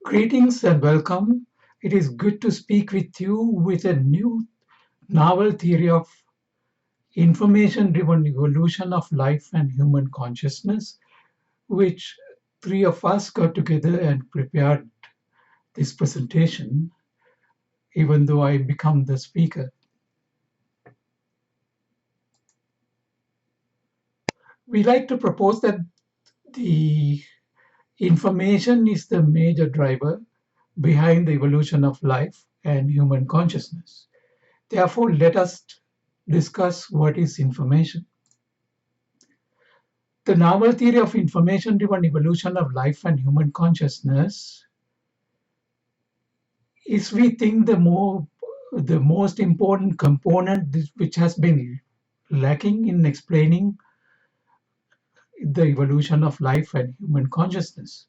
Greetings and welcome. It is good to speak with you with a new novel theory of information driven evolution of life and human consciousness, which three of us got together and prepared this presentation, even though I become the speaker. We like to propose that the information is the major driver behind the evolution of life and human consciousness. Therefore, let us discuss what is information. The novel theory of information-driven evolution of life and human consciousness is, we think, the most important component which has been lacking in explaining the evolution of life and human consciousness.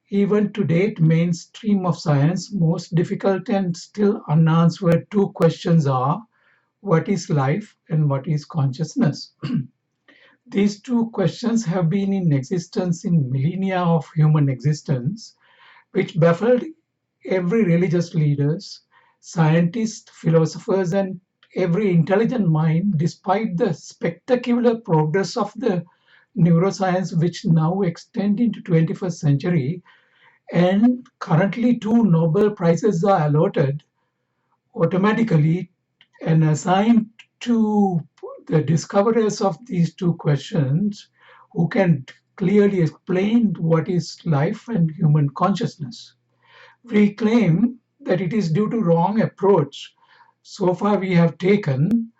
Even to date, mainstream of science, most difficult and still unanswered two questions are: what is life and what is consciousness? These two questions have been in existence in millennia of human existence, which baffled every religious leaders, scientists, philosophers, and every intelligent mind, despite the spectacular progress of the neuroscience, which now extend into 21st century, and currently two Nobel Prizes are allotted automatically and assigned to the discoverers of these two questions, who can clearly explain what is life and human consciousness. We claim that it is due to wrong approach so far we have taken,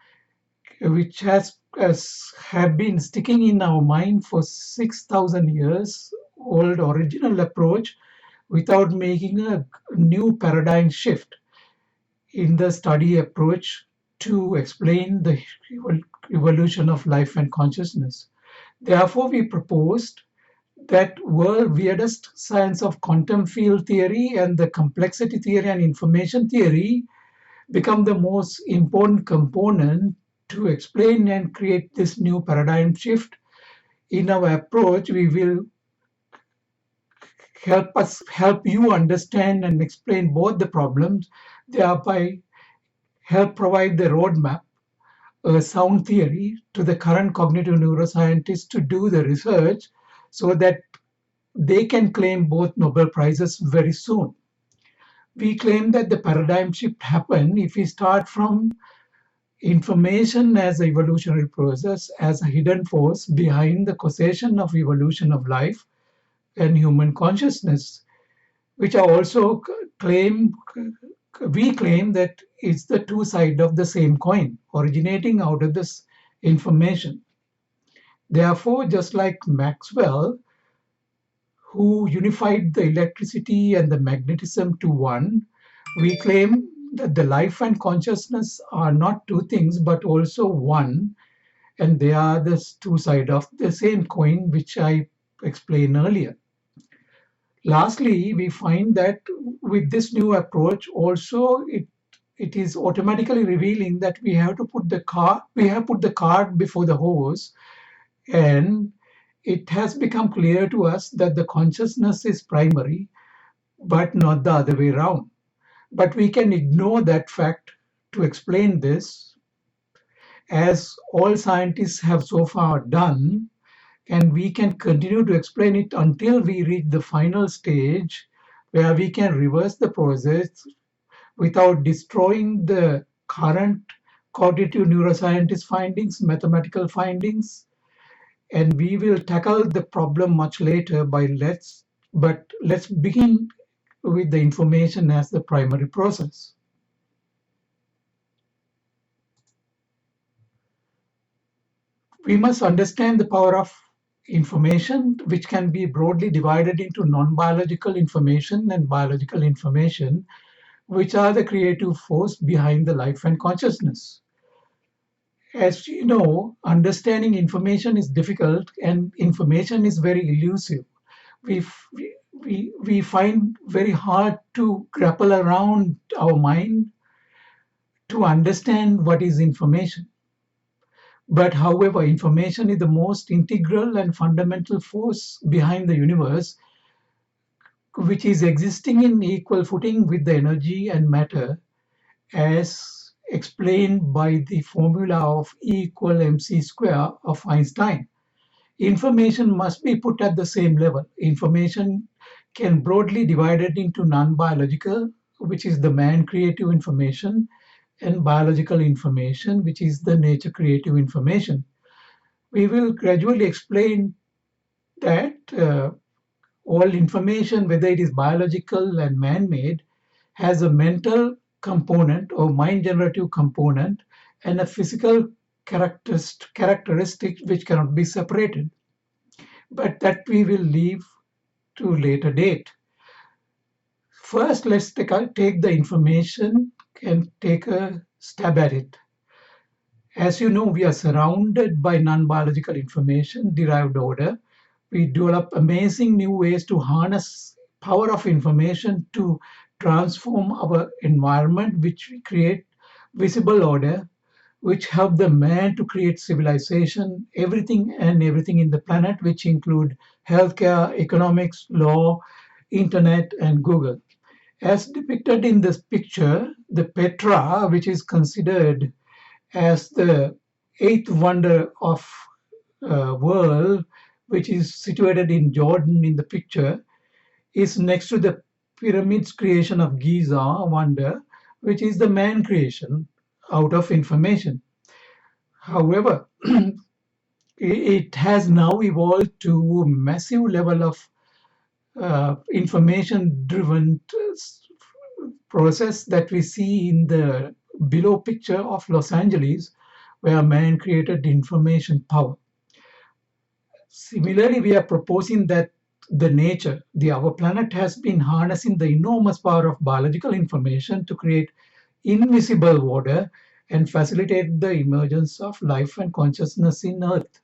which have been sticking in our mind for 6,000 years old original approach, without making a new paradigm shift in the study approach to explain the evolution of life and consciousness. Therefore, we proposed that world weirdest science of quantum field theory and the complexity theory and information theory become the most important component to explain and create this new paradigm shift. In our approach, we will help you understand and explain both the problems, thereby help provide the roadmap, a sound theory to the current cognitive neuroscientists to do the research so that they can claim both Nobel Prizes very soon. We claim that the paradigm shift happen if we start from information as an evolutionary process, as a hidden force behind the causation of evolution of life and human consciousness, which are also we claim that it's the two sides of the same coin, originating out of this information. Therefore, just like Maxwell, who unified the electricity and the magnetism to one, we claim that the life and consciousness are not two things but also one, and they are the two sides of the same coin, which I explained earlier. Lastly, we find that with this new approach also, it is automatically revealing that we have put the cart before the horse, and it has become clear to us that the consciousness is primary, but not the other way around. But we can ignore that fact to explain this, as all scientists have so far done, and we can continue to explain it until we reach the final stage where we can reverse the process without destroying the current cognitive neuroscientist findings, mathematical findings, and we will tackle the problem much later. But let's begin with the information as the primary process. We must understand the power of information, which can be broadly divided into non-biological information and biological information, which are the creative force behind the life and consciousness. As you know, understanding information is difficult and information is very elusive. We, we find very hard to grapple around our mind to understand what is information. But however, information is the most integral and fundamental force behind the universe, which is existing in equal footing with the energy and matter as explained by the formula of E equal mc square of Einstein. Information must be put at the same level. Information can broadly divided into non-biological, which is the man creative information, and biological information, which is the nature creative information. We will gradually explain that all information, whether it is biological and man-made, has a mental component or mind generative component and a physical characteristic which cannot be separated, but that we will leave to later date. First, let's take the information and take a stab at it. As you know, we are surrounded by non-biological information, derived order. We develop amazing new ways to harness power of information to transform our environment, which we create visible order, which help the man to create civilization, everything and everything in the planet, which include healthcare, economics, law, internet, and Google. As depicted in this picture, the Petra, which is considered as the eighth wonder of world, which is situated in Jordan in the picture, is next to the pyramids creation of Giza wonder, which is the man creation out of information. However, it has now evolved to a massive level of information driven process that we see in the below picture of Los Angeles, where man created information power. Similarly, we are proposing that our planet has been harnessing the enormous power of biological information to create invisible order and facilitate the emergence of life and consciousness in Earth.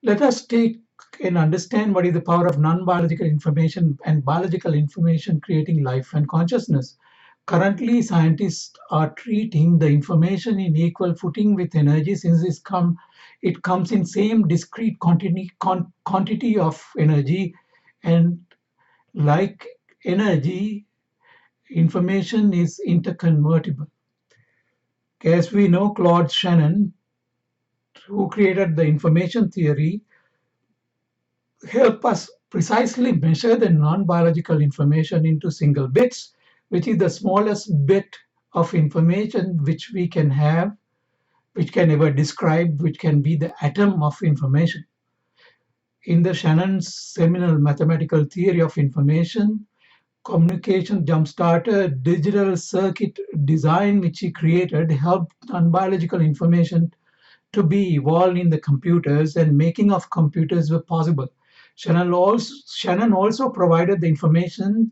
Let us take and understand what is the power of non-biological information and biological information creating life and consciousness. Currently, scientists are treating the information in equal footing with energy since it comes in same discrete quantity of energy, and like energy, information is interconvertible. As we know, Claude Shannon, who created the information theory, help us precisely measure the non-biological information into single bits, which is the smallest bit of information which we can have, which can ever describe, which can be the atom of information. In the Shannon's seminal mathematical theory of information, communication jump-starter digital circuit design which he created helped non-biological information to be evolved in the computers, and making of computers were possible. Shannon also provided the information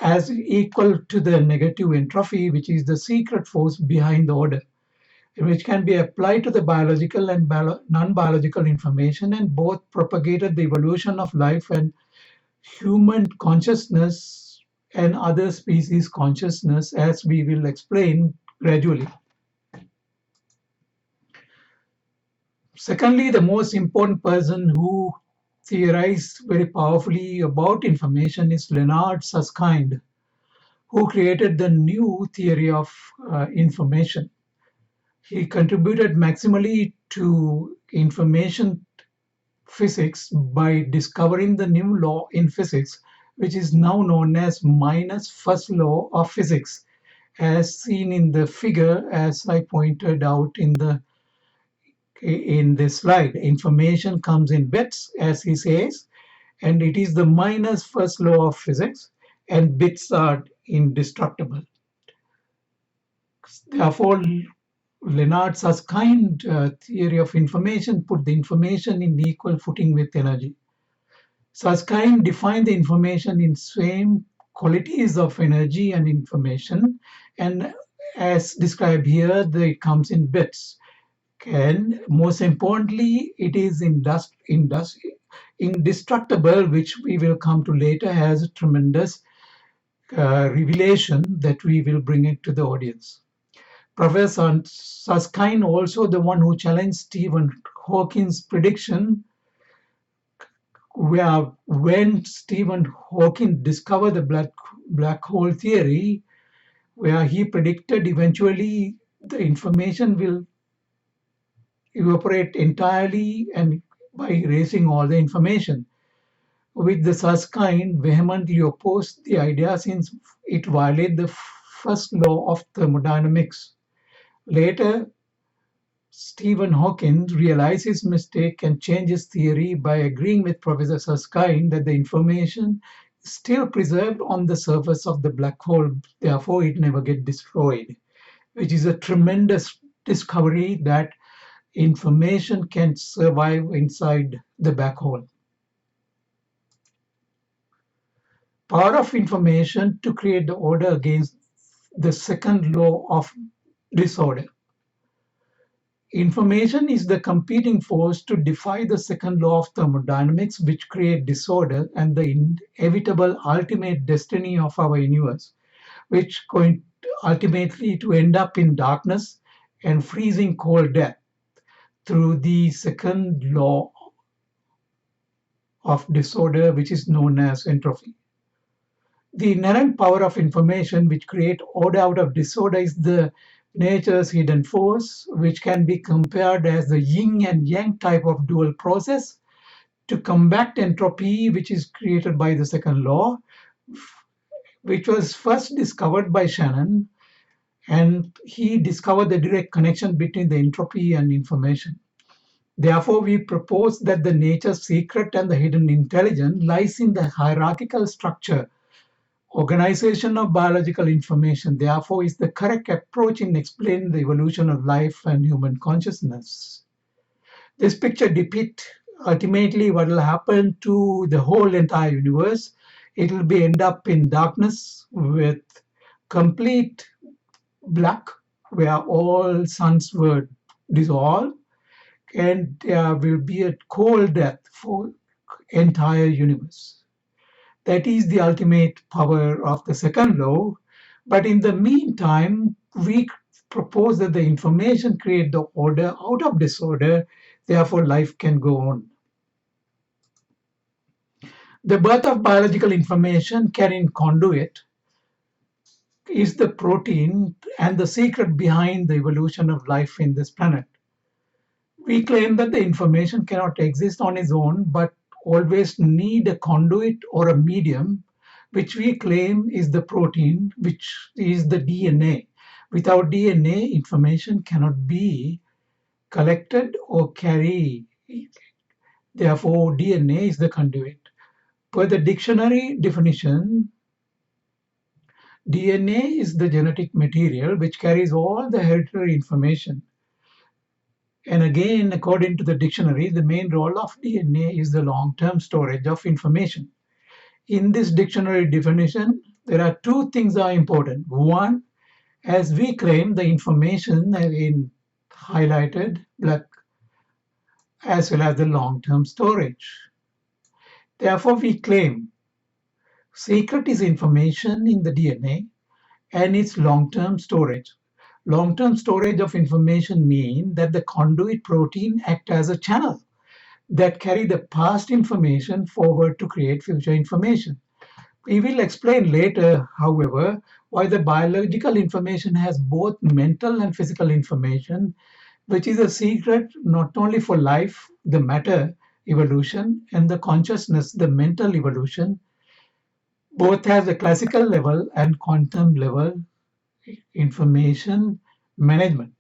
as equal to the negative entropy, which is the secret force behind the order, which can be applied to the biological and non-biological information, and both propagated the evolution of life and human consciousness and other species consciousness, as we will explain gradually. Secondly, the most important person who theorized very powerfully about information is Leonard Susskind, who created the new theory of information. He contributed maximally to information physics by discovering the new law in physics, which is now known as minus first law of physics, as seen in the figure as I pointed out in this slide. Information comes in bits, as he says, and it is the minus first law of physics, and bits are indestructible. Therefore, Leonard Susskind theory of information put the information in equal footing with energy. Susskind defined the information in same qualities of energy and information, and as described here, it comes in bits. And most importantly, it is indestructible, which we will come to later as a tremendous revelation that we will bring it to the audience. Professor Susskind also the one who challenged Stephen Hawking's prediction where when Stephen Hawking discovered the black hole theory, where he predicted eventually the information will evaporate entirely and by erasing all the information. With the Susskind vehemently opposed the idea since it violated the first law of thermodynamics. Later, Stephen Hawking realized his mistake and changed his theory by agreeing with Professor Susskind that the information is still preserved on the surface of the black hole, therefore it never gets destroyed, which is a tremendous discovery that information can survive inside the black hole. Power of information to create the order against the second law of disorder. Information is the competing force to defy the second law of thermodynamics, which create disorder and the inevitable ultimate destiny of our universe, which going ultimately to end up in darkness and freezing cold death through the second law of disorder, which is known as entropy. The inherent power of information which create order out of disorder is the nature's hidden force, which can be compared as the yin and yang type of dual process to combat entropy, which is created by the second law, which was first discovered by Shannon, and he discovered the direct connection between the entropy and information. Therefore, we propose that the nature's secret and the hidden intelligence lies in the hierarchical structure organization of biological information, therefore, is the correct approach in explaining the evolution of life and human consciousness. This picture depicts ultimately what will happen to the whole entire universe. It will be end up in darkness with complete black, where all suns were dissolved, and there will be a cold death for entire universe. That is the ultimate power of the second law. But in the meantime, we propose that the information create the order out of disorder, therefore life can go on. The birth of biological information carrying conduit is the protein and the secret behind the evolution of life in this planet. We claim that the information cannot exist on its own, but always need a conduit or a medium, which we claim is the protein, which is the DNA. Without DNA, information cannot be collected or carried. Therefore, DNA is the conduit. Per the dictionary definition, DNA is the genetic material which carries all the hereditary information. And again, according to the dictionary, the main role of DNA is the long-term storage of information. In this dictionary definition, there are two things that are important. One, as we claim, the information in highlighted black as well as the long-term storage. Therefore, we claim secret is information in the DNA and its long-term storage. Long-term storage of information means that the conduit protein acts as a channel that carry the past information forward to create future information. We will explain later, however, why the biological information has both mental and physical information, which is a secret not only for life, the matter evolution, and the consciousness, the mental evolution, both have the classical level and quantum level information management.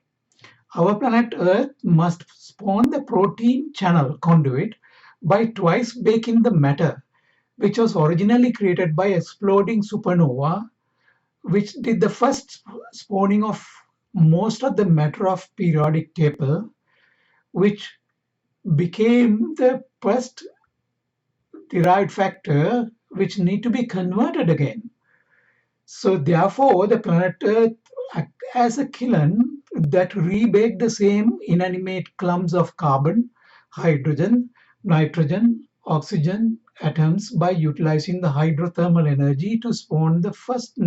Our planet Earth must spawn the protein channel conduit by twice baking the matter, which was originally created by exploding supernova, which did the first spawning of most of the matter of periodic table, which became the first derived factor which need to be converted again. So therefore, the planet Earth act as a kiln that rebake the same inanimate clumps of carbon, hydrogen, nitrogen, oxygen atoms by utilizing the hydrothermal energy to spawn the first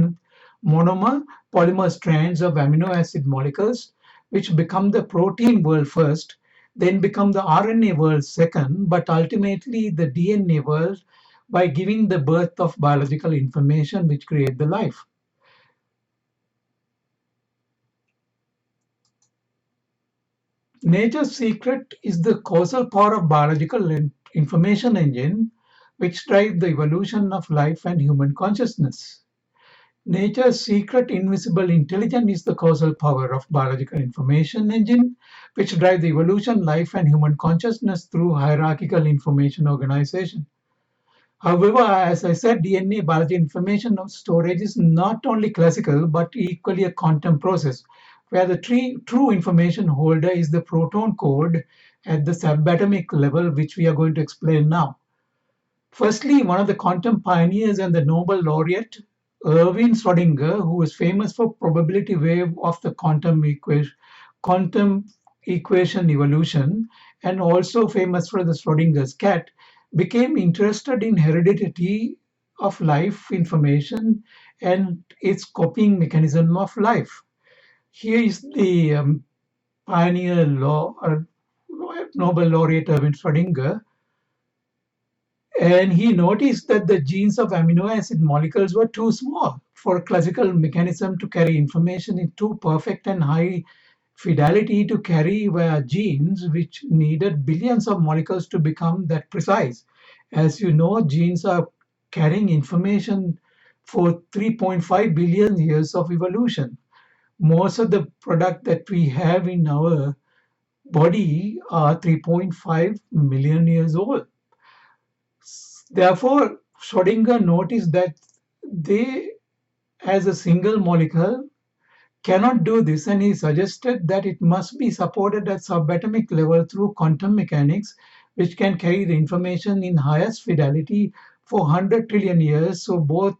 monomer polymer strands of amino acid molecules, which become the protein world first, then become the RNA world second, but ultimately the DNA world by giving the birth of biological information which create the life. Nature's secret is the causal power of biological information engine which drive the evolution of life and human consciousness. Nature's secret invisible intelligence is the causal power of biological information engine, which drive the evolution, life, and human consciousness through hierarchical information organization. However, as I said, DNA biology information storage is not only classical but equally a quantum process, where the true information holder is the proton code at the subatomic level, which we are going to explain now. Firstly, one of the quantum pioneers and the Nobel laureate, Erwin Schrödinger, who was famous for probability wave of the quantum equation evolution, and also famous for the Schrödinger's cat, became interested in heredity of life information and its copying mechanism of life. Here is the pioneer Nobel laureate Erwin Schrödinger, and he noticed that the genes of amino acid molecules were too small for a classical mechanism to carry information in too perfect and high fidelity to carry were genes which needed billions of molecules to become that precise. As you know, genes are carrying information for 3.5 billion years of evolution. Most of the product that we have in our body are 3.5 million years old. Therefore, Schrödinger noticed that they, as a single molecule, cannot do this, and he suggested that it must be supported at subatomic level through quantum mechanics, which can carry the information in highest fidelity for 100 trillion years. So both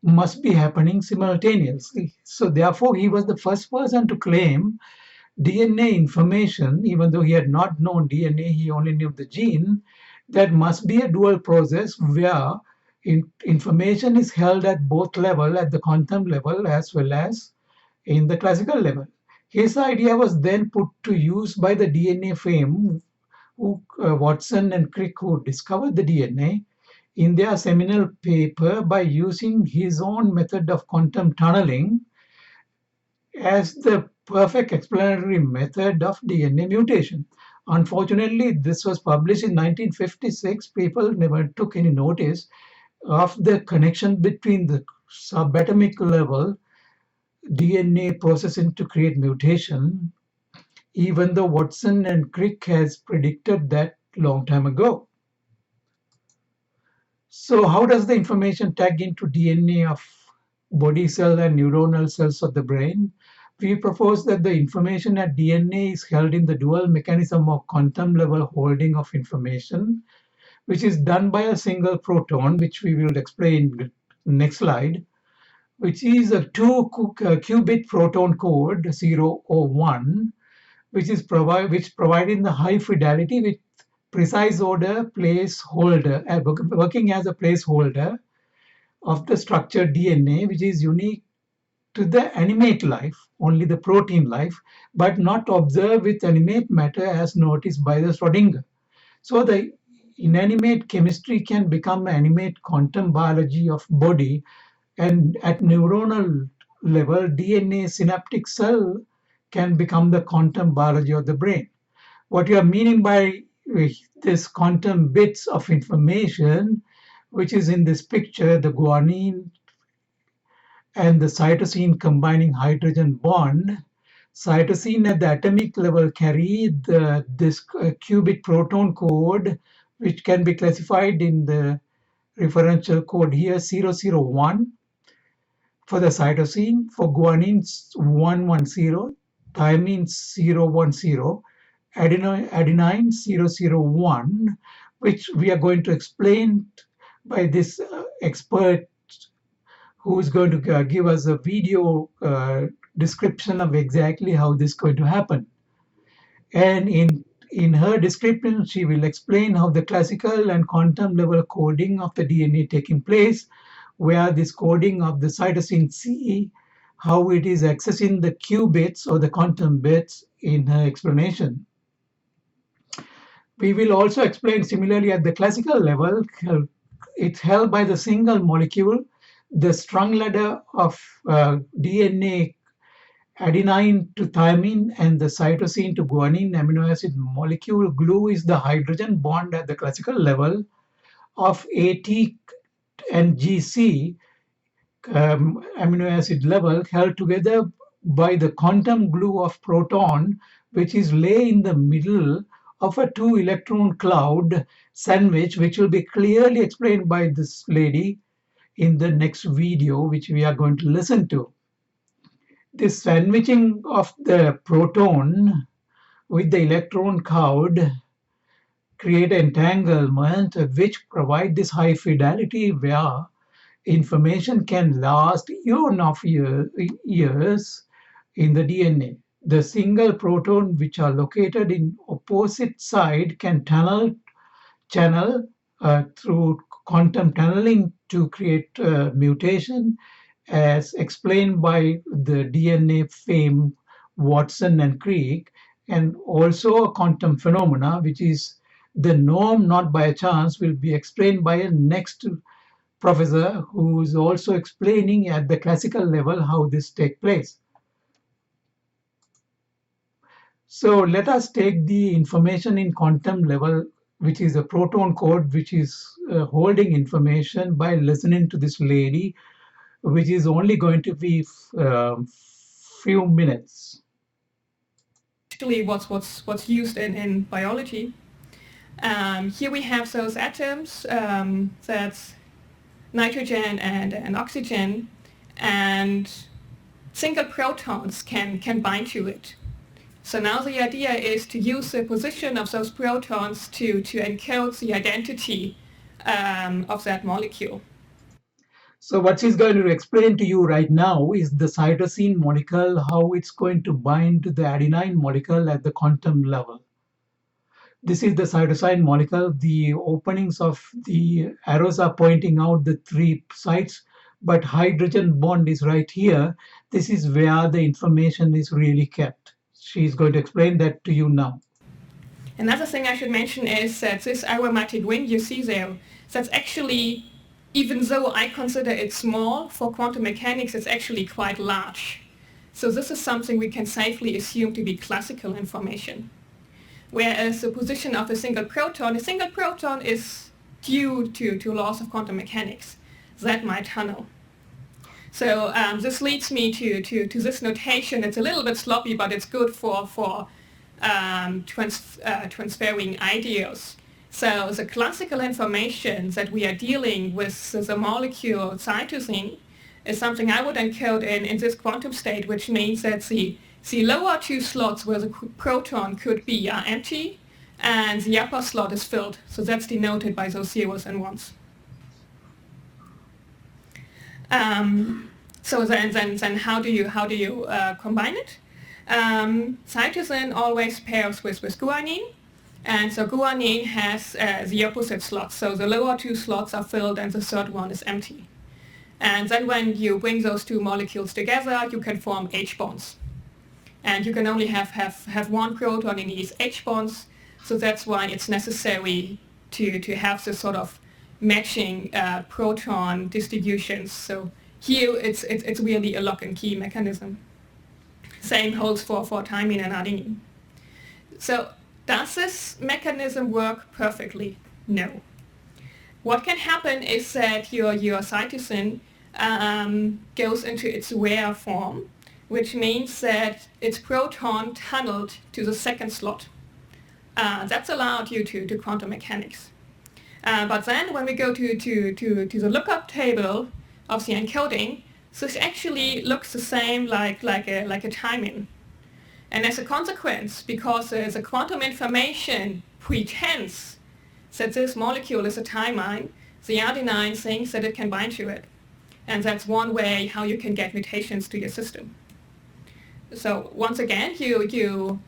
must be happening simultaneously. So therefore, he was the first person to claim DNA information, even though he had not known DNA, he only knew the gene, that must be a dual process where information is held at both level, at the quantum level as well as in the classical level. His idea was then put to use by the DNA fame, Watson and Crick, who discovered the DNA, in their seminal paper by using his own method of quantum tunneling as the perfect explanatory method of DNA mutation. Unfortunately, this was published in 1956. People never took any notice of the connection between the subatomic level DNA processing to create mutation, even though Watson and Crick has predicted that long time ago. So how does the information tag into DNA of body cell and neuronal cells of the brain? We propose that the information at DNA is held in the dual mechanism of quantum level holding of information, which is done by a single proton, which we will explain in the next slide, which is a 2-qubit proton code 0 or 1, which providing the high fidelity with precise order placeholder, working as a placeholder of the structured DNA, which is unique to the animate life, only the protein life, but not observed with animate matter as noticed by the Schrödinger. So the inanimate chemistry can become animate quantum biology of body, and at neuronal level, DNA synaptic cell can become the quantum biology of the brain. What you are meaning by this quantum bits of information, which is in this picture, the guanine and the cytosine combining hydrogen bond. Cytosine at the atomic level carry this qubit proton code, which can be classified in the referential code here 001 for the cytosine, for guanine 110, thymine 010, adenine 001, which we are going to explain by this expert who is going to give us a video description of exactly how this is going to happen. And in her description, she will explain how the classical and quantum level coding of the DNA taking place, where this coding of the cytosine C, how it is accessing the qubits or the quantum bits in her explanation. We will also explain similarly at the classical level. It's held by the single molecule. The strung ladder of DNA adenine to thymine and the cytosine to guanine amino acid molecule glue is the hydrogen bond at the classical level of AT and GC amino acid level held together by the quantum glue of proton, which is lay in the middle of a two electron cloud sandwich, which will be clearly explained by this lady in the next video, which we are going to listen to. This sandwiching of the proton with the electron cloud create entanglement which provide this high fidelity where information can last eon of years in the DNA. The single proton which are located in opposite side can channel through quantum tunneling to create mutation as explained by the DNA fame Watson and Crick, and also a quantum phenomena, which is the norm not by a chance, will be explained by a next professor who is also explaining at the classical level how this take place. So let us take the information in quantum level, which is a proton code, which is holding information by listening to this lady, which is only going to be few minutes. Actually, what's used in biology. Here we have those atoms. That's nitrogen and oxygen, and single protons can bind to it. So now the idea is to use the position of those protons to encode the identity of that molecule. So what she's going to explain to you right now is the cytosine molecule, how it's going to bind to the adenine molecule at the quantum level. This is the cytosine molecule. The openings of the arrows are pointing out the three sites, but hydrogen bond is right here. This is where the information is really kept. She's going to explain that to you now. Another thing I should mention is that this aromatic ring you see there, that's actually, even though I consider it small for quantum mechanics, it's actually quite large. So this is something we can safely assume to be classical information. Whereas the position of a single proton is due to laws of quantum mechanics that might tunnel. So this leads me to this notation. It's a little bit sloppy, but it's good for transferring ideas. So the classical information that we are dealing with the molecule cytosine is something I would encode in this quantum state, which means that the lower two slots where the proton could be are empty, and the upper slot is filled. So that's denoted by those zeros and ones. So then how do you combine it? Cytosine always pairs with guanine, and so guanine has the opposite slots. So the lower two slots are filled and the third one is empty. And then when you bring those two molecules together, you can form H bonds. And you can only have one proton in these H bonds, so that's why it's necessary to have this sort of matching proton distributions. So here it's really a lock and key mechanism. Same holds for thymine and adenine. So does this mechanism work perfectly? No. What can happen is that your cytosine goes into its rare form, which means that its proton tunneled to the second slot. That's allowed due to quantum mechanics. But then when we go to the lookup table of the encoding, this actually looks the same like a thymine. And as a consequence, because the quantum information pretends that this molecule is a thymine, the adenine thinks that it can bind to it. And that's one way how you can get mutations to your system. So once again, you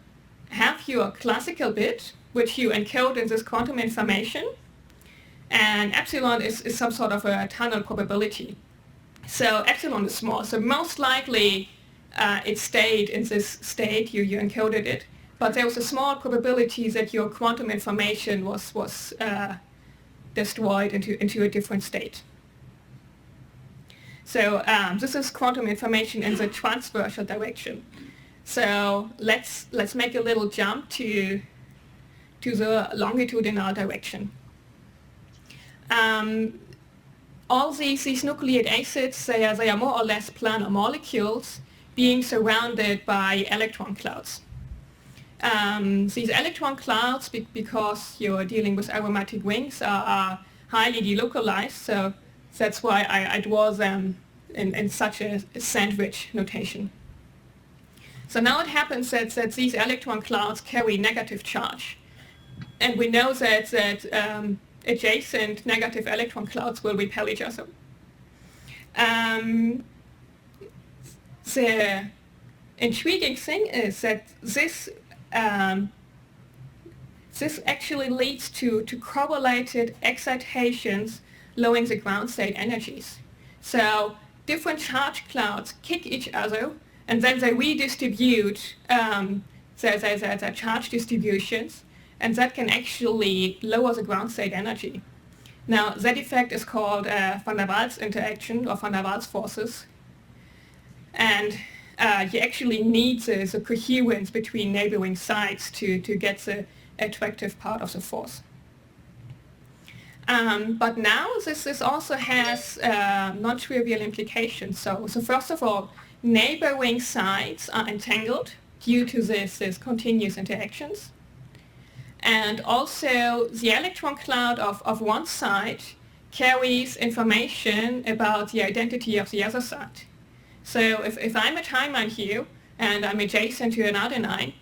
have your classical bit, which you encode in this quantum information, and epsilon is some sort of a tunnel probability. So epsilon is small, so most likely it stayed in this state, you encoded it, but there was a small probability that your quantum information was destroyed into a different state. So this is quantum information in the transversal direction. So let's make a little jump to the longitudinal direction. All these nucleic acids, they are more or less planar molecules being surrounded by electron clouds. These electron clouds, because you're dealing with aromatic rings, are highly delocalized, so that's why I draw them in such a sandwich notation. So now it happens that these electron clouds carry negative charge. And we know that adjacent negative electron clouds will repel each other. The intriguing thing is that this actually leads to correlated excitations lowering the ground state energies. So different charge clouds kick each other, and then they redistribute their charge distributions, and that can actually lower the ground state energy. Now, that effect is called van der Waals interaction, or van der Waals forces. And you actually need the coherence between neighboring sites to get the attractive part of the force. But now this also has non-trivial implications. So first of all, neighboring sites are entangled due to this continuous interactions. And also the electron cloud of one side carries information about the identity of the other side. So if I'm a thymine here and I'm adjacent to an adenine,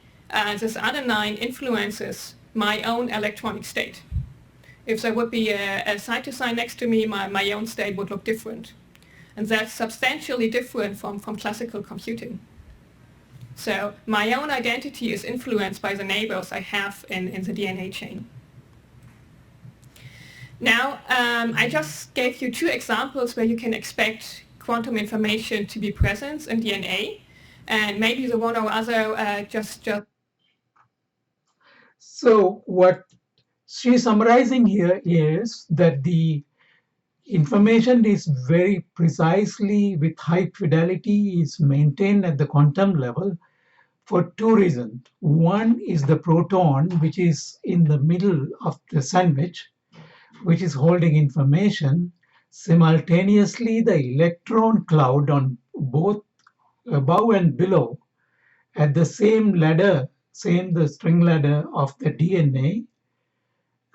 this adenine influences my own electronic state. If there would be a cytosine next to me, my own state would look different. And that's substantially different from classical computing. So my own identity is influenced by the neighbors I have in the DNA chain. Now, I just gave you two examples where you can expect quantum information to be present in DNA, and maybe the one or other just. So what she's summarizing here is that the information is very precisely with high fidelity is maintained at the quantum level for two reasons. One is the proton, which is in the middle of the sandwich, which is holding information. Simultaneously, the electron cloud on both above and below at the same ladder, the string ladder of the DNA,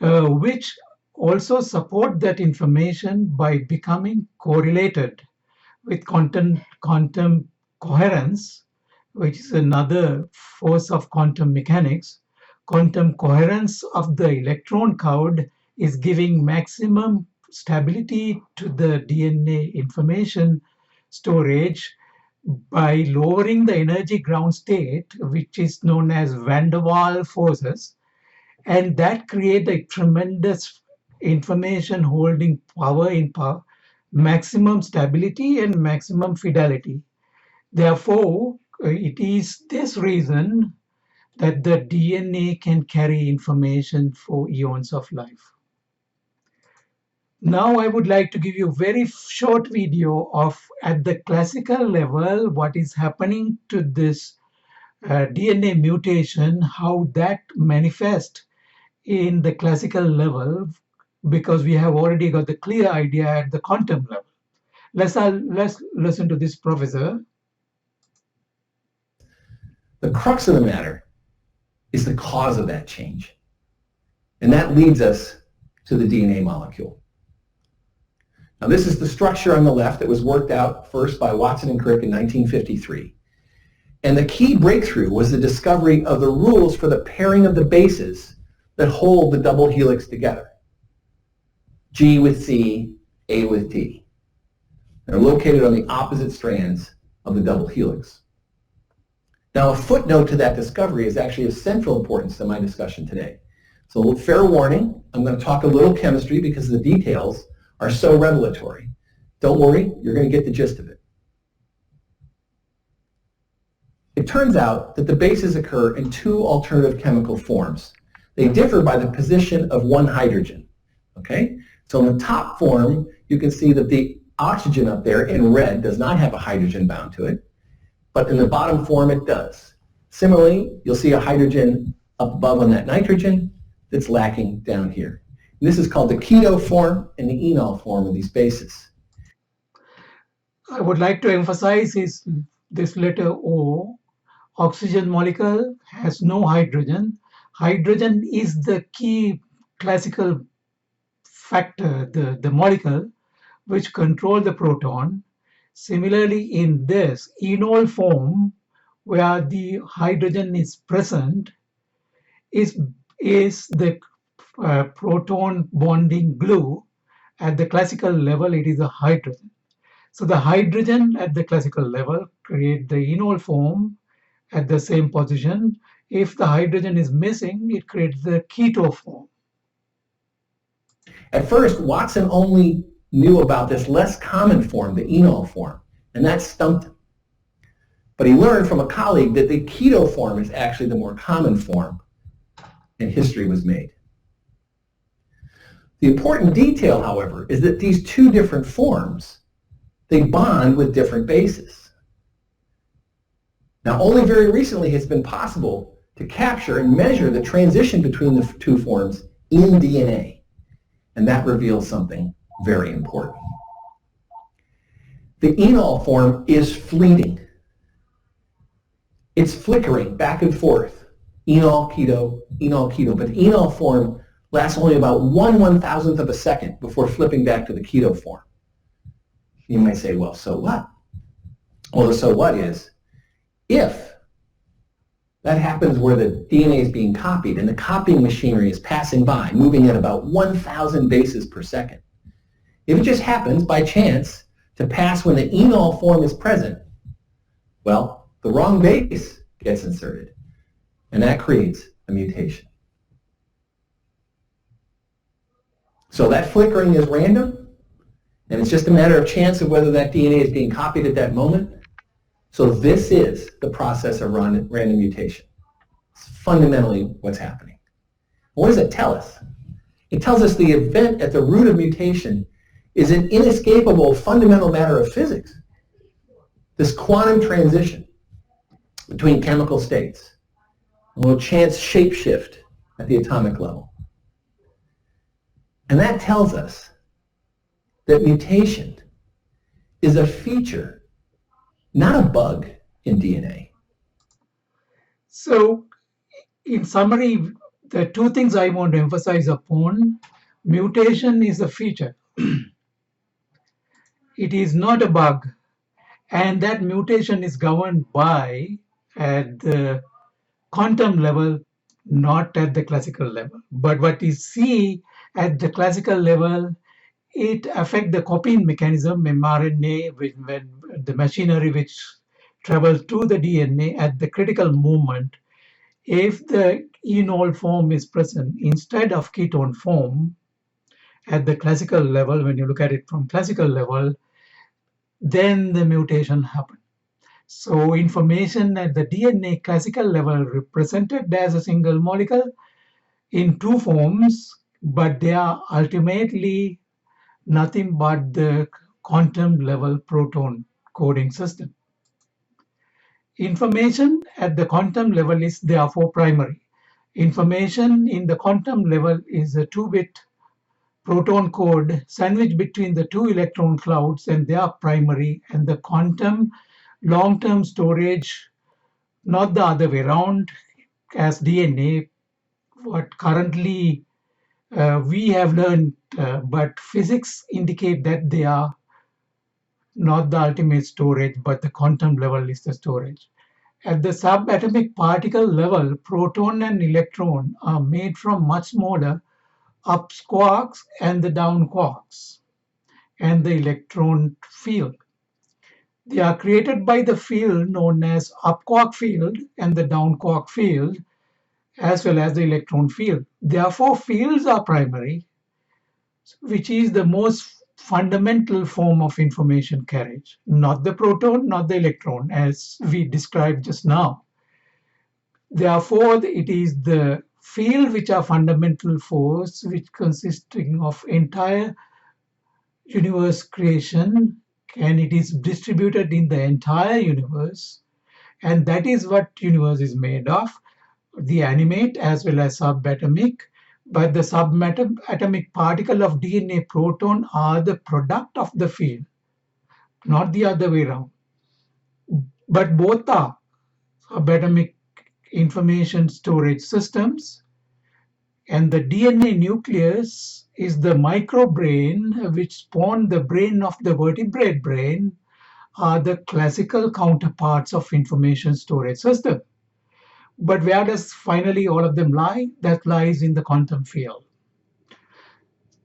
which also support that information by becoming correlated with quantum coherence, which is another force of quantum mechanics. Quantum coherence of the electron cloud is giving maximum stability to the DNA information storage by lowering the energy ground state, which is known as van der Waals forces, and that create a tremendous information holding power in maximum stability and maximum fidelity. Therefore, it is this reason that the DNA can carry information for eons of life. Now I would like to give you a very short video of, at the classical level, what is happening to this DNA mutation, how that manifests in the classical level, because we have already got the clear idea at the quantum level. Let's listen to this professor. The crux of the matter is the cause of that change. And that leads us to the DNA molecule. Now this is the structure on the left that was worked out first by Watson and Crick in 1953. And the key breakthrough was the discovery of the rules for the pairing of the bases that hold the double helix together. G with C, A with T. They're located on the opposite strands of the double helix. Now a footnote to that discovery is actually of central importance to my discussion today. So fair warning, I'm going to talk a little chemistry because the details are so revelatory. Don't worry, you're going to get the gist of it. It turns out that the bases occur in two alternative chemical forms. They differ by the position of one hydrogen. Okay? So in the top form, you can see that the oxygen up there in red does not have a hydrogen bound to it, but in the bottom form it does. Similarly, you'll see a hydrogen up above on that nitrogen that's lacking down here. And this is called the keto form and the enol form of these bases. I would like to emphasize is this letter O. Oxygen molecule has no hydrogen. Hydrogen is the key classical factor, the molecule, which control the proton. Similarly, in this enol form, where the hydrogen is present, is, is the proton bonding glue. At the classical level, it is a hydrogen. So the hydrogen at the classical level create the enol form at the same position. If the hydrogen is missing, it creates the keto form. At first, Watson only knew about this less common form, the enol form, and that stumped him. But he learned from a colleague that the keto form is actually the more common form, and history was made. The important detail, however, is that these two different forms, they bond with different bases. Now, only very recently has it been possible to capture and measure the transition between the two forms in DNA, and that reveals something very important. The enol form is fleeting. It's flickering back and forth, enol, keto, but the enol form lasts only about 1/1000th of a second before flipping back to the keto form. You might say, well, so what? Well, the so what is, if that happens where the DNA is being copied and the copying machinery is passing by, moving at about 1,000 bases per second, if it just happens by chance to pass when the enol form is present, well, the wrong base gets inserted, and that creates a mutation. So that flickering is random, and it's just a matter of chance of whether that DNA is being copied at that moment. So this is the process of random mutation. It's fundamentally what's happening. What does it tell us? It tells us the event at the root of mutation is an inescapable fundamental matter of physics. This quantum transition between chemical states, a little chance shapeshift at the atomic level. And that tells us that mutation is a feature, not a bug in DNA. So, in summary, the two things I want to emphasize upon: mutation is a feature. It is not a bug, and that mutation is governed by at the quantum level, not at the classical level. But what we see at the classical level, it affects the copying mechanism, mRNA, when the machinery which travels to the DNA at the critical moment. If the enol form is present instead of ketone form at the classical level, when you look at it from classical level, then the mutation happens. So information at the DNA classical level represented as a single molecule in two forms, but they are ultimately nothing but the quantum level proton coding system. Information at the quantum level is therefore primary. Information in the quantum level is a 2-bit proton code sandwiched between the two electron clouds, and they are primary, and the quantum long-term storage, not the other way around as DNA, what currently we have learned, but physics indicate that they are not the ultimate storage, but the quantum level is the storage. At the subatomic particle level, proton and electron are made from much smaller up quarks and the down quarks and the electron field. They are created by the field known as up quark field and the down quark field, as well as the electron field. Therefore, fields are primary, which is the most fundamental form of information carriage, not the proton, not the electron, as we described just now. Therefore, it is the field which are fundamental force, which consisting of entire universe creation, and it is distributed in the entire universe, and that is what universe is made of, the animate as well as subatomic. But the subatomic particle of DNA proton are the product of the field, not the other way around. But both are subatomic information storage systems, and the DNA nucleus is the microbrain which spawned the brain of the vertebrate brain, are the classical counterparts of information storage system. But where does finally all of them lie? That lies in the quantum field.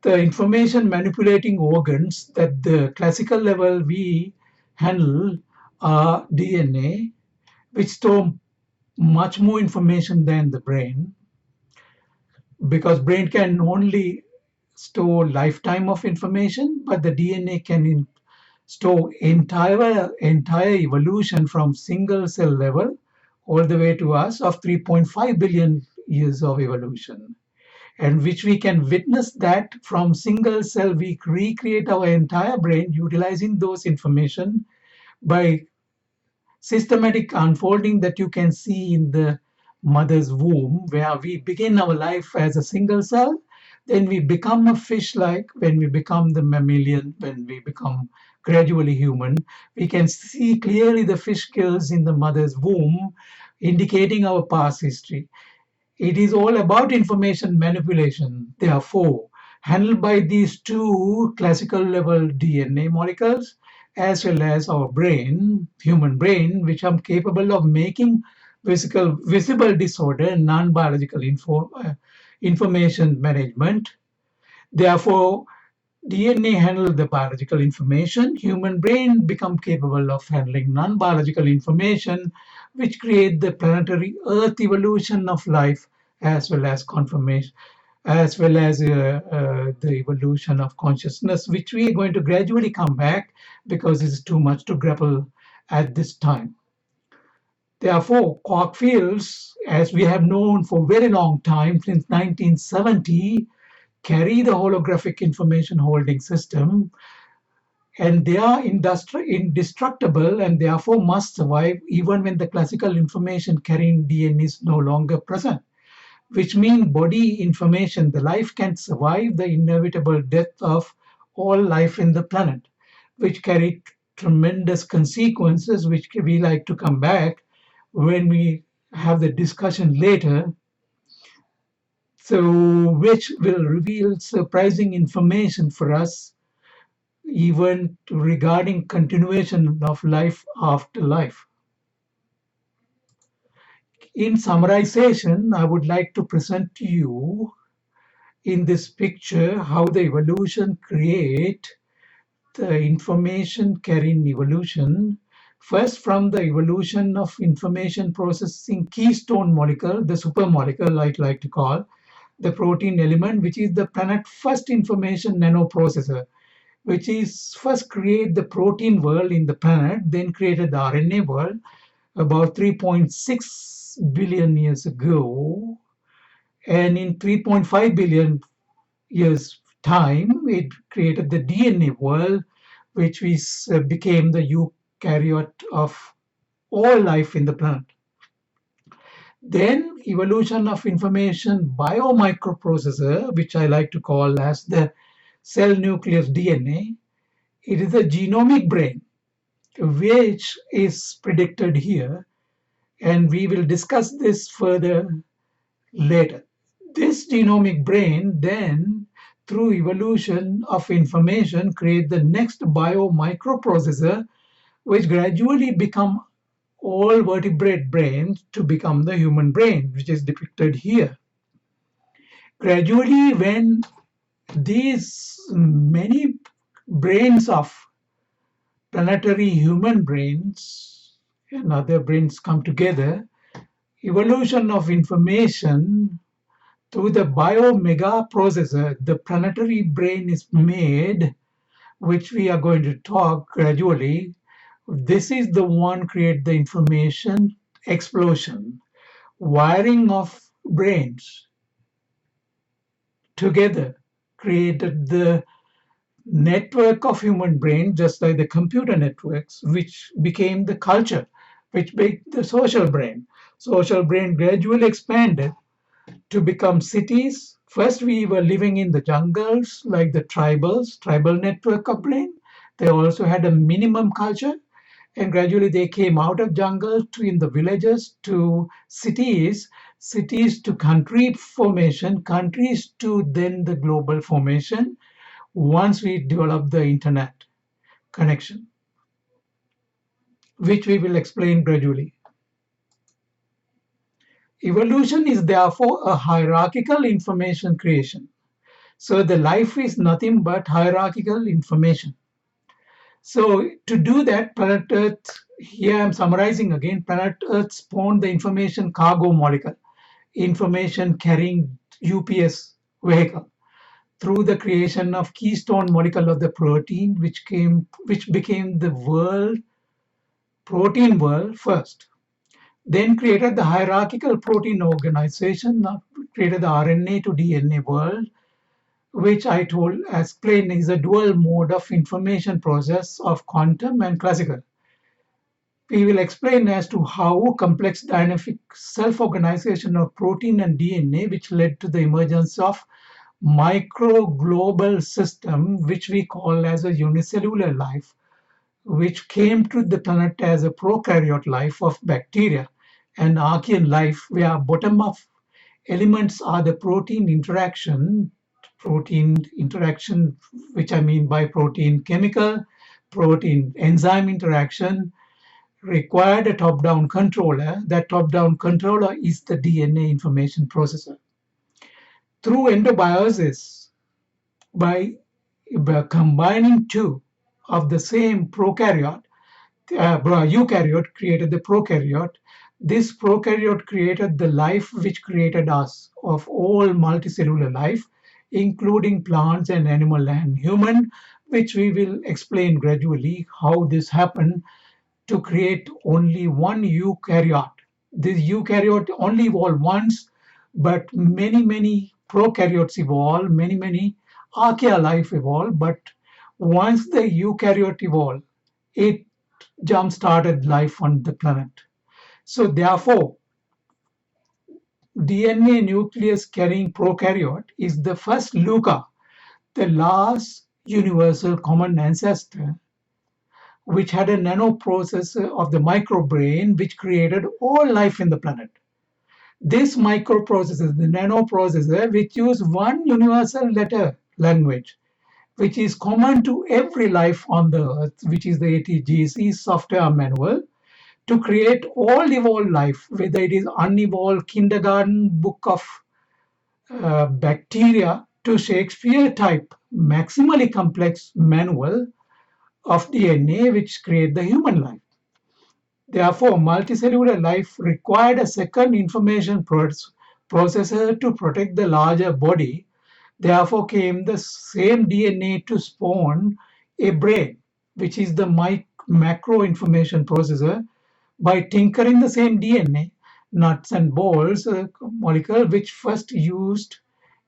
The information manipulating organs that the classical level we handle are DNA, which store much more information than the brain, because brain can only store lifetime of information, but the DNA can store entire evolution from single cell level all the way to us of 3.5 billion years of evolution, and which we can witness that from single cell we recreate our entire brain utilizing those information by systematic unfolding that you can see in the mother's womb, where we begin our life as a single cell, then we become a fish like, when we become the mammalian, when we become gradually human, we can see clearly the fish gills in the mother's womb, indicating our past history. It is all about information manipulation, therefore, handled by these two classical level DNA molecules, as well as our brain, human brain, which are capable of making visible disorder and non-biological information management. Therefore, DNA handles the biological information. Human brain become capable of handling non-biological information, which create the planetary Earth evolution of life, as well as confirmation, as well as the evolution of consciousness, which we are going to gradually come back because it's too much to grapple at this time. Therefore, quark fields, as we have known for a very long time, since 1970, carry the holographic information holding system, and they are indestructible and therefore must survive even when the classical information carrying DNA is no longer present, which means body information, the life can survive the inevitable death of all life in the planet, which carry tremendous consequences, which we like to come back when we have the discussion later. So, which will reveal surprising information for us, even regarding continuation of life after life. In summarization, I would like to present to you in this picture how the evolution create the information carrying evolution. First, from the evolution of information processing keystone molecule, the supermolecule I'd like to call, the protein element, which is the planet first information nanoprocessor, which is first create the protein world in the planet, then created the RNA world about 3.6 billion years ago. And in 3.5 billion years time, it created the DNA world, which became the eukaryote of all life in the planet. Then evolution of information biomicroprocessor, which I like to call as the cell nucleus DNA. It is a genomic brain, which is predicted here, and we will discuss this further later. This genomic brain then, through evolution of information, create the next biomicroprocessor, which gradually become all vertebrate brains to become the human brain, which is depicted here. Gradually, when these many brains of planetary human brains and other brains come together, evolution of information through the biomega processor, the planetary brain is made which we are going to talk gradually, this is the one create the information explosion, wiring of brains together created the network of human brain, just like the computer networks, which became the culture, which became the social brain. Social brain gradually expanded to become cities. First, we were living in the jungles, like the tribal network of brain. They also had a minimum culture, and gradually they came out of jungle to in the villages to cities, cities to country formation, countries to then the global formation once we develop the internet connection, which we will explain gradually. Evolution is therefore a hierarchical information creation. So the life is nothing but hierarchical information. So to do that, planet Earth, here I'm summarizing again, planet Earth spawned the information cargo molecule, information carrying UPS vehicle through the creation of keystone molecule of the protein, which became the protein world first. Then created the hierarchical protein organization, created the RNA to DNA world, which I told explained is a dual mode of information process of quantum and classical. We will explain as to how complex dynamic self-organization of protein and DNA, which led to the emergence of micro global system, which we call as a unicellular life, which came to the planet as a prokaryote life of bacteria and archean life, where bottom of elements are the protein interaction, which I mean by protein chemical, protein enzyme interaction, required a top-down controller. That top-down controller is the DNA information processor. Through endobiosis, by combining two of the same prokaryote, eukaryote created the prokaryote. This prokaryote created the life which created us of all multicellular life, including plants and animal and human, which we will explain gradually how this happened to create only one eukaryote. This eukaryote only evolved once, but many prokaryotes evolved, many archaea life evolved. But once the eukaryote evolved, it jump-started life on the planet. So therefore, DNA nucleus carrying prokaryote is the first LUCA, the last universal common ancestor, which had a nanoprocessor of the microbrain, which created all life in the planet. This microprocessor, the nanoprocessor, which use one universal letter language, which is common to every life on the earth, which is the ATGC software manual, to create all evolved life, whether it is unevolved kindergarten book of bacteria to Shakespeare type maximally complex manual of DNA, which create the human life. Therefore, multicellular life required a second information processor to protect the larger body. Therefore came the same DNA to spawn a brain, which is the macro information processor, by tinkering the same DNA, nuts and bolts molecule, which first used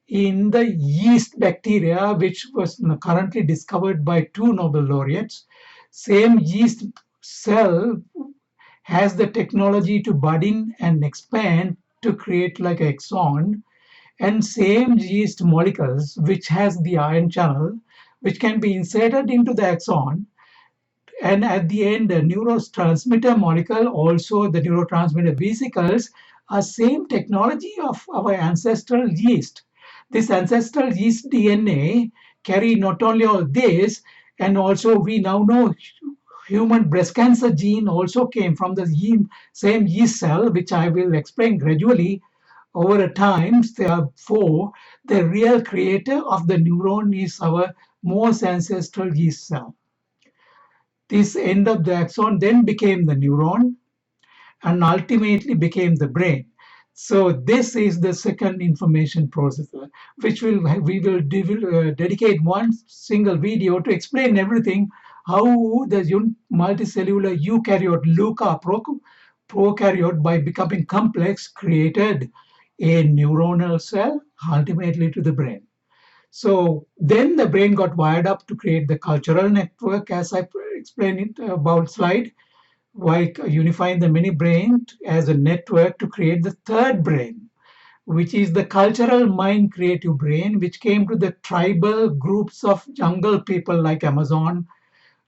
in the yeast bacteria, which was currently discovered by two Nobel laureates. Same yeast cell has the technology to bud in and expand to create like an axon, and same yeast molecules which has the ion channel, which can be inserted into the axon, and at the end the neurotransmitter molecule, also the neurotransmitter vesicles, are same technology of our ancestral yeast. This ancestral yeast DNA carry not only all this, and also we now know human breast cancer gene also came from the same yeast cell, which I will explain gradually over a time. Therefore, the real creator of the neuron is our most ancestral yeast cell. This end of the axon then became the neuron and ultimately became the brain. So this is the second information processor, which we will dedicate one single video to explain everything how the multicellular eukaryote LUCA prokaryote, by becoming complex, created a neuronal cell ultimately to the brain. So then the brain got wired up to create the cultural network, as I explained it about slide, like unifying the mini brain as a network to create the third brain, which is the cultural mind creative brain, which came to the tribal groups of jungle people like Amazon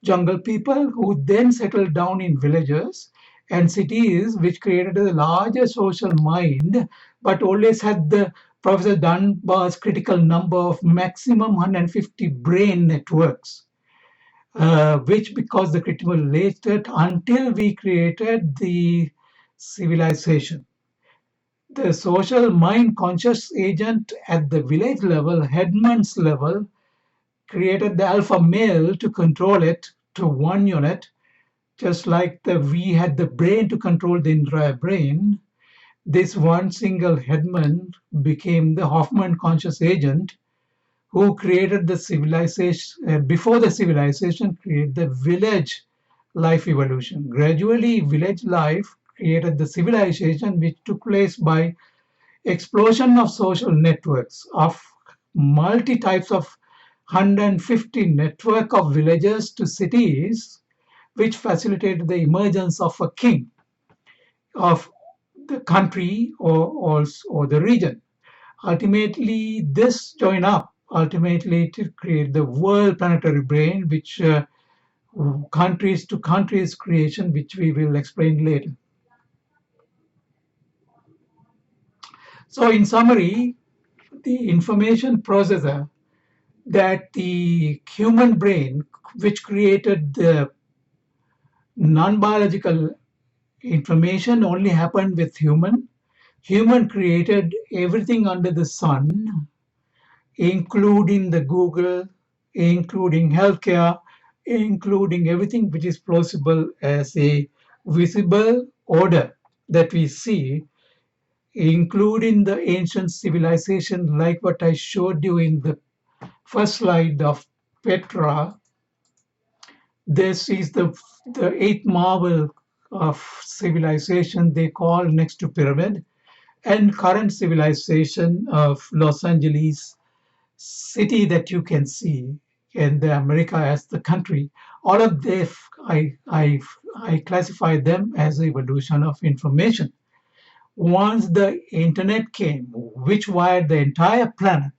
jungle people, who then settled down in villages and cities, which created a larger social mind, but always had the Professor Dunbar's critical number of maximum 150 brain networks, which because the critical later until we created the civilization. The social mind conscious agent at the village level, headman's level, created the alpha male to control it to one unit, just like we had the brain to control the entire brain. This one single headman became the Hoffman conscious agent who created the civilization, before the civilization created the village life evolution. Gradually, village life created the civilization, which took place by explosion of social networks of multi types of 150 network of villages to cities, which facilitated the emergence of a king of the country or the region. Ultimately, this join up ultimately to create the world planetary brain, which countries to countries creation, which we will explain later. So in summary, the information processor that the human brain, which created the non-biological information, only happened with human. Human created everything under the sun, including the Google, including healthcare, including everything which is plausible as a visible order that we see, including the ancient civilization, like what I showed you in the first slide of Petra. This is the eighth marvel of civilization they call next to pyramid, and current civilization of Los Angeles city that you can see, and the America as the country. All of this, I classify them as evolution of information. Once the internet came, which wired the entire planet,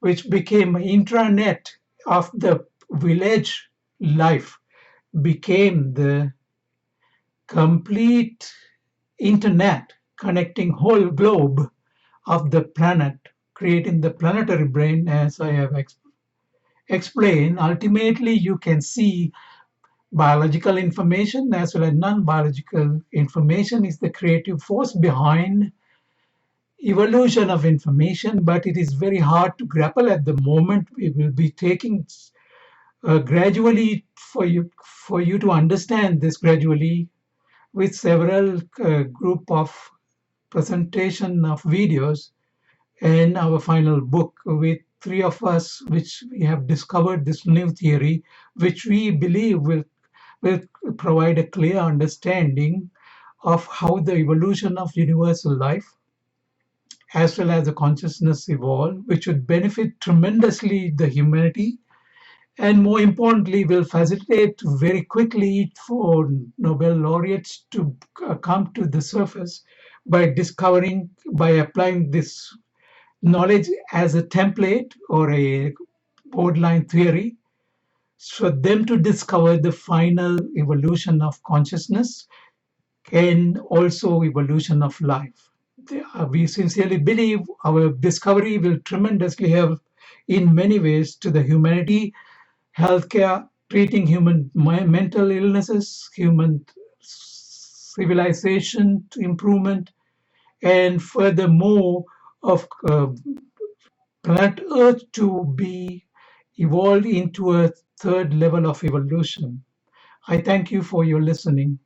which became intranet of the village life, became the complete internet connecting whole globe of the planet, creating the planetary brain, as I have explained. Ultimately, you can see biological information as well as non-biological information is the creative force behind evolution of information, but it is very hard to grapple at the moment. We will be taking gradually for you to understand this gradually with several group of presentation of videos and our final book with three of us, which we have discovered this new theory, which we believe will provide a clear understanding of how the evolution of universal life as well as the consciousness evolve, which would benefit tremendously the humanity and more importantly will facilitate very quickly for Nobel laureates to come to the surface by applying this knowledge as a template or a borderline theory for them to discover the final evolution of consciousness and also evolution of life. We sincerely believe our discovery will tremendously help in many ways to the humanity, healthcare, treating human mental illnesses, human civilization improvement, and furthermore of planet Earth to be evolved into a third level of evolution. I thank you for your listening.